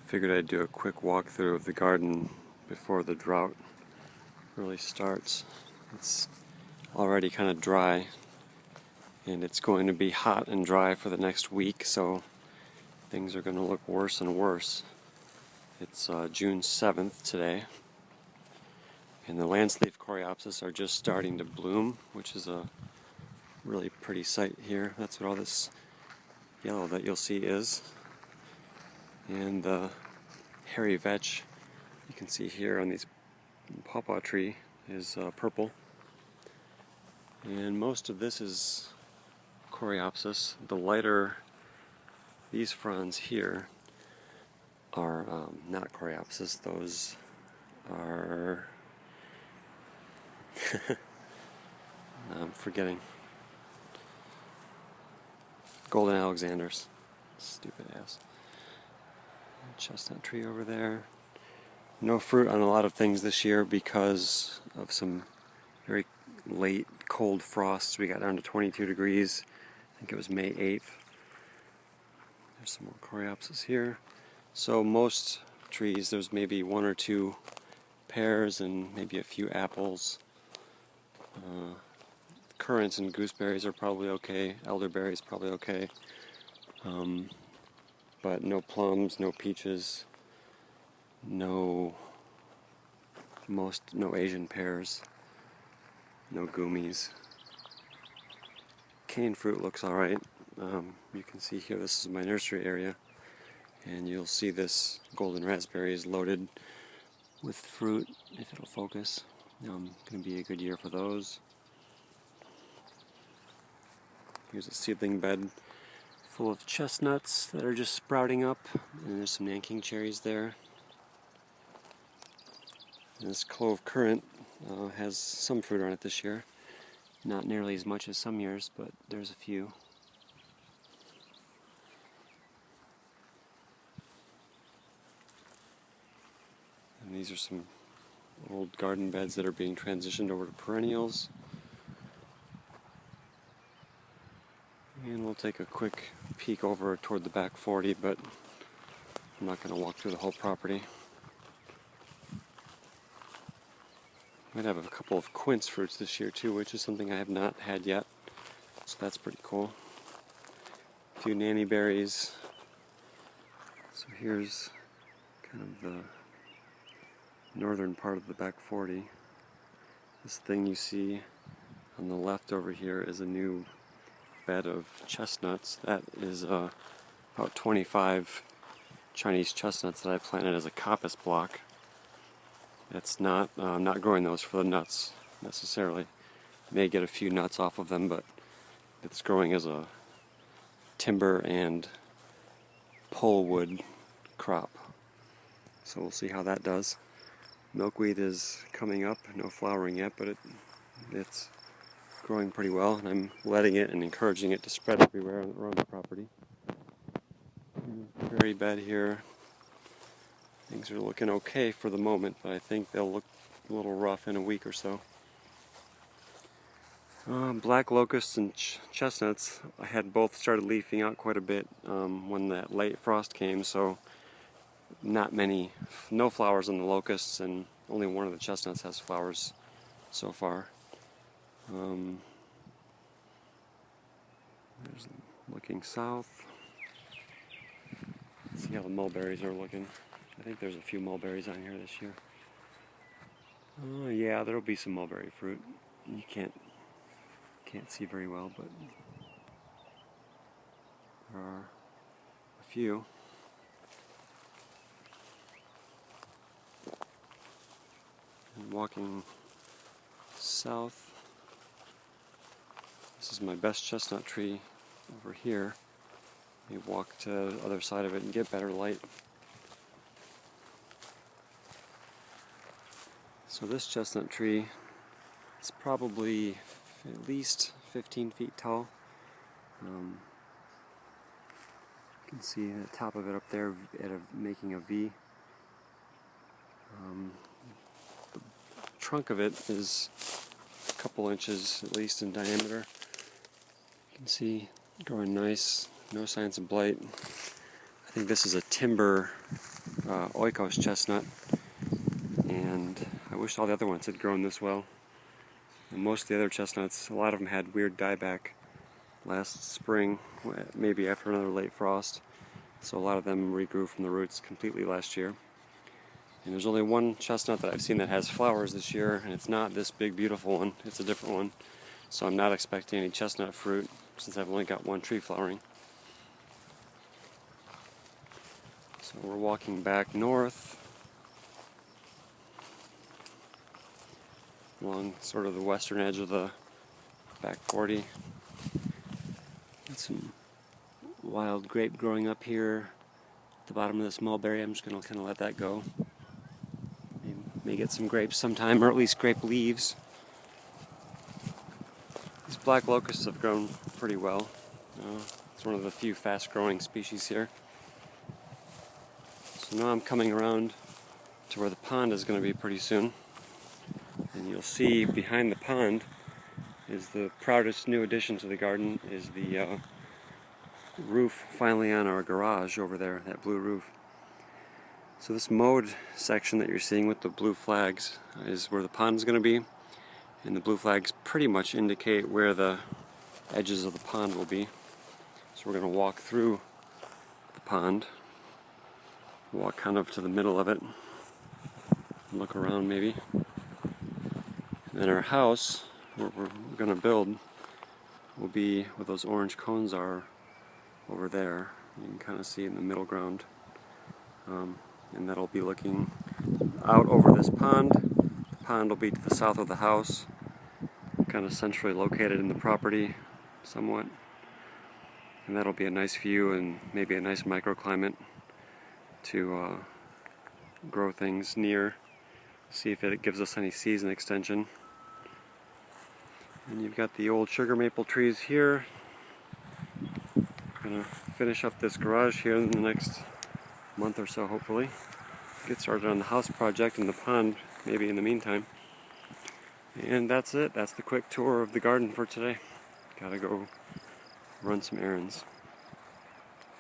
Figured I'd do a quick walkthrough of the garden before the drought really starts. It's already kind of dry, and it's going to be hot and dry for the next week, so things are going to look worse and worse. It's June 7th today, and the landsleaf Coreopsis are just starting to bloom, which is a really pretty sight here. That's what all this yellow that you'll see is. And the hairy vetch you can see here on these pawpaw tree is purple. And most of this is Coreopsis. The lighter, these fronds here are not Coreopsis. Those are I'm forgetting. Golden Alexanders. Stupid ass. Chestnut tree over there. No fruit on a lot of things this year because of some very late cold frosts. We got down to 22 degrees. I think it was May 8th. There's some more Coreopsis here. So most trees, there's maybe one or two pears and maybe a few apples. Currants and gooseberries are probably okay. Elderberries probably okay. But no plums, no peaches, no Asian pears, no gummies. Cane fruit looks alright. You can see here, this is my nursery area, and you'll see this golden raspberry is loaded with fruit, if it'll focus. Going to be a good year for those. Here's a seedling bed full of chestnuts that are just sprouting up, and there's some Nanking cherries there. And this clove currant has some fruit on it this year. Not nearly as much as some years, but there's a few. And these are some old garden beds that are being transitioned over to perennials. And we'll take a quick peek over toward the back 40, but I'm not going to walk through the whole property. Might have a couple of quince fruits this year too, which is something I have not had yet, so that's pretty cool. A few nanny berries. So here's kind of the northern part of the back 40. This thing you see on the left over here is a new bed of chestnuts. That is about 25 Chinese chestnuts that I planted as a coppice block. It's not, I'm not growing those for the nuts necessarily. May get a few nuts off of them, but it's growing as a timber and pole-wood crop. So we'll see how that does. Milkweed is coming up, no flowering yet, but it's growing pretty well, and I'm letting it and encouraging it to spread everywhere around the property. Berry bed here. Things are looking okay for the moment, but I think they'll look a little rough in a week or so. Black locusts and chestnuts, I had both started leafing out quite a bit when that late frost came, so no flowers on the locusts, and only one of the chestnuts has flowers so far. There's looking south. Let's see how the mulberries are looking. I think there's a few mulberries on here this year. Yeah, there'll be some mulberry fruit. You can't see very well, but there are a few. And walking south, this is my best chestnut tree over here. You walk to the other side of it and get better light. So this chestnut tree is probably at least 15 feet tall. You can see the top of it up there making a V. The trunk of it is a couple inches at least in diameter. You can see growing nice, no signs of blight. I think this is a timber oikos chestnut, and I wish all the other ones had grown this well. And most of the other chestnuts, a lot of them had weird dieback last spring, maybe after another late frost. So a lot of them regrew from the roots completely last year. And there's only one chestnut that I've seen that has flowers this year, and it's not this big beautiful one, it's a different one. So I'm not expecting any chestnut fruit since I've only got one tree flowering. So we're walking back north along sort of the western edge of the back 40. Got some wild grape growing up here at the bottom of this mulberry. I'm just going to kind of let that go. May get some grapes sometime, or at least grape leaves. These black locusts have grown pretty well. It's one of the few fast-growing species here. So now I'm coming around to where the pond is going to be pretty soon. And you'll see behind the pond is the proudest new addition to the garden, is the roof finally on our garage over there, that blue roof. So this mowed section that you're seeing with the blue flags is where the pond is going to be, and the blue flags pretty much indicate where the edges of the pond will be. So we're going to walk through the pond, walk kind of to the middle of it, and look around maybe. And then our house, where we're going to build, will be where those orange cones are over there. You can kind of see in the middle ground. And that'll be looking out over this pond. The pond will be to the south of the house, kind of centrally located in the property somewhat. And that'll be a nice view and maybe a nice microclimate to grow things near. See if it gives us any season extension. And you've got the old sugar maple trees here. Gonna finish up this garage here in the next month or so, hopefully. Get started on the house project and the pond maybe in the meantime. And that's it. That's the quick tour of the garden for today. Gotta go run some errands.